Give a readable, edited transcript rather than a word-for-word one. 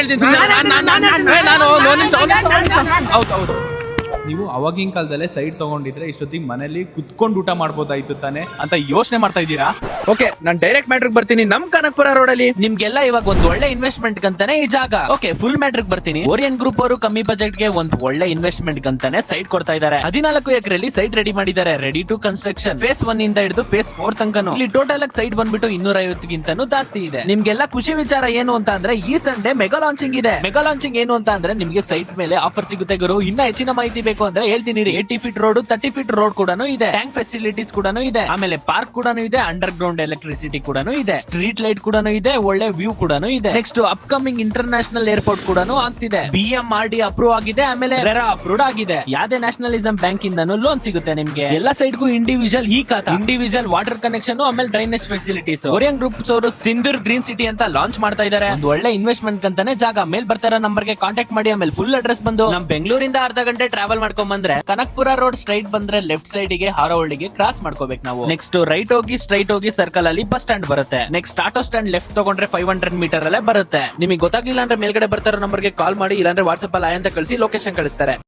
ಹೇಳ್ತೀನಿ. ಹೌದು, ನೀವು ಅವಾಗಿನ ಕಾಲದಲ್ಲೇ ಸೈಡ್ ತಗೊಂಡಿದ್ರೆ ಇಷ್ಟೊತ್ತಿಗೆ ಮನೇಲಿ ಕುತ್ಕೊಂಡು ಊಟ ಮಾಡ್ಬೋದಾಯ್ತು ತಾನೆ ಅಂತ ಯೋಚನೆ ಮಾಡ್ತಾ ಇದ್ದೀರಾ? ಓಕೆ, ನಾನ್ ಡೈರೆಕ್ಟ್ ಮ್ಯಾಟ್ರಿಕ್ ಬರ್ತೀನಿ. ನಮ್ ಕನಕಪುರ ರೋಡ್ ಅಲ್ಲಿ ನಿಮ್ಗೆಲ್ಲ ಇವಾಗ ಒಂದು ಒಳ್ಳೆ ಇನ್ವೆಸ್ಟ್ಮೆಂಟ್ ಅಂತಾನೆ ಈ ಜಾಗ. ಓಕೆ, ಫುಲ್ ಮ್ಯಾಟ್ರಿಕ್ ಬರ್ತೀನಿ. ಓರಿಯನ್ ಗ್ರೂಪ್ ಅವರು ಕಮ್ಮಿ ಬಜೆಟ್ ಗೆ ಒಂದು ಒಳ್ಳೆ ಇನ್ವೆಸ್ಟ್ಮೆಂಟ್ ಅಂತಾನೆ ಸೈಟ್ ಕೊಡ್ತಾ ಇದ್ದಾರೆ. 14 ಎಕರೆಯಲ್ಲಿ ಸೈಟ್ ರೆಡಿ ಮಾಡಿದ್ದಾರೆ. Ready to construction. ಫೇಸ್ 1 ಇಂದ ಹಿಡಿದು ಫೇಸ್ 4 ತನಕನು. ಇಲ್ಲಿ ಟೋಟಲ್ ಆಗಿ ಸೈಟ್ ಬಂದ್ಬಿಟ್ಟು 250ಗಿಂತನೂ ಜಾಸ್ತಿ ಇದೆ. ನಿಮ್ಗೆಲ್ಲ ಖುಷಿ ವಿಚಾರ ಏನು ಅಂತ ಅಂದ್ರೆ ಈ ಸಂಡೇ ಮೆಗಾ ಲಾಂಚಿಂಗ್ ಇದೆ. ಮೆಗಾ ಲಾಂಚಿಂಗ್ ಏನು ಅಂತ ಅಂದ್ರೆ ನಿಮ್ಗೆ ಸೈಟ್ ಮೇಲೆ ಆಫರ್ ಸಿಗುತ್ತೆ ಗುರು. ಇನ್ನ ಹೆಚ್ಚಿನ ಮಾಹಿತಿ ಬೇಕು ಅಂದ್ರೆ ಹೇಳ್ತೀನಿ. 80 ಫೀಟ್ ರೋಡ್, 30 ಫೀಟ್ ರೋಡ್ ಕೂಡ ಇದೆ. ಟ್ಯಾಂಕ್ ಫೆಸಿಲಿಟೀಸ್ ಕೂಡ ಇದೆ. ಆಮೇಲೆ ಪಾರ್ಕ್ ಕೂಡ ಇದೆ. ಅಂಡರ್ ಗ್ರೌಂಡ್ ಎಲೆಕ್ಟ್ರಿಸಿಟಿ ಕೂಡ ಇದೆ. ಸ್ಟ್ರೀಟ್ ಲೈಟ್ ಕೂಡ ಇದೆ. ಒಳ್ಳೆ ವ್ಯೂ ಕೂಡ ಇದೆ. ನೆಕ್ಸ್ಟ್ ಅಪ್ಕಮಿಂಗ್ ಇಂಟರ್ನ್ಯಾಷನಲ್ ಏರ್ಪೋರ್ಟ್ ಕೂಡ ಆಗ್ತಿದೆ. BMRD ಅಪ್ರೂವ್ ಆಗಿದೆ. ಆಮೇಲೆ ರೆರಾ ಅಪ್ರೂವ್ ಆಗಿದೆ. ಯಾವ್ದೇ ನ್ಯಾಷನಲಿಸಂ ಬ್ಯಾಂಕ್ ಇಂದನೂ ಲೋನ್ ಸಿಗುತ್ತೆ ನಿಮ್ಗೆ. ಎಲ್ಲ ಸೈಡ್ಗೂ ಇಂಡಿವಿಜುವಲ್ ಈ ಖಾತಾ, ಇಂಡಿವಿಜುವಲ್ ವಾಟರ್ ಕನೆಕ್ಷನ್, ಆಮೇಲೆ ಡ್ರೈನೇಜ್ ಫೆಸಿಲಿಟೀಸ್. ಓರಿಯನ್ ಗ್ರೂಪ್ಸ್ ಅವರು ಸಿಂಧೂರ್ ಗ್ರೀನ್ ಸಿಟಿ ಅಂತ ಲಾಂಚ್ ಮಾಡ್ತಾ ಇದ್ದಾರೆ. ಒಂದು ಒಳ್ಳೆ ಇನ್ವೆಸ್ಟ್ಮೆಂಟ್ ಅಂತಾನೆ ಜಾಗ. ಮೇಲ್ ಬರ್ತಾರ ನಂಬರ್ ಗೆ ಕಾಂಟ್ಯಾಕ್ಟ್ ಮಾಡಿ. ಆಮೇಲೆ ಫುಲ್ ಅಡ್ರೆಸ್ ಬಂದು ನಮ್ ಬೆಂಗಳೂರಿಂದ ಅರ್ಧ ಗಂಟೆ ಟ್ರಾವೆಲ್ ಮಾಡ್ಕೊಂಡ್ ಬಂದ್ರೆ ಕನಕಪುರ ರೋಡ್ ಸ್ಟ್ರೈಟ್ ಬಂದ್ರೆ ಲೆಫ್ಟ್ ಸೈಡ್ ಗೆ ಹಾರೋಹಳ್ಳಿಗೆ ಕ್ರಾಸ್ ಮಾಡ್ಕೋಬೇಕು ನಾವು. ನೆಕ್ಸ್ಟ್ ರೈಟ್ ಹೋಗಿ ಸ್ಟ್ರೈಟ್ ಹೋಗಿ ಸರ್ಕಲ್ ಅಲ್ಲಿ ಬಸ್ ಸ್ಟ್ಯಾಂಡ್ ಬರುತ್ತೆ. ನೆಕ್ಸ್ಟ್ ಆಟೋ ಸ್ಟ್ಯಾಂಡ್ ಲೆಫ್ಟ್ ತಗೊಂಡ್ರೆ 500 ಮೀಟರ್ ಅಲ್ಲೇ ಬರುತ್ತೆ. ನಿಮಗೆ ಗೊತ್ತಾಗ್ಲಿಲ್ಲ ಅಂದ್ರೆ ಮೇಲ್ಗಡೆ ಬರ್ತಾರೋ ನಂಬರ್ ಗೆ ಕಾಲ್ ಮಾಡಿ, ಇಲ್ಲಾಂದ್ರೆ ವಾಟ್ಸ್ಆಪ್ ಅಲ್ಲಿ ಅಂತ ಕಳಿಸಿ ಲೊಕೇಶನ್ ಕಳಿಸ್ತಾರೆ.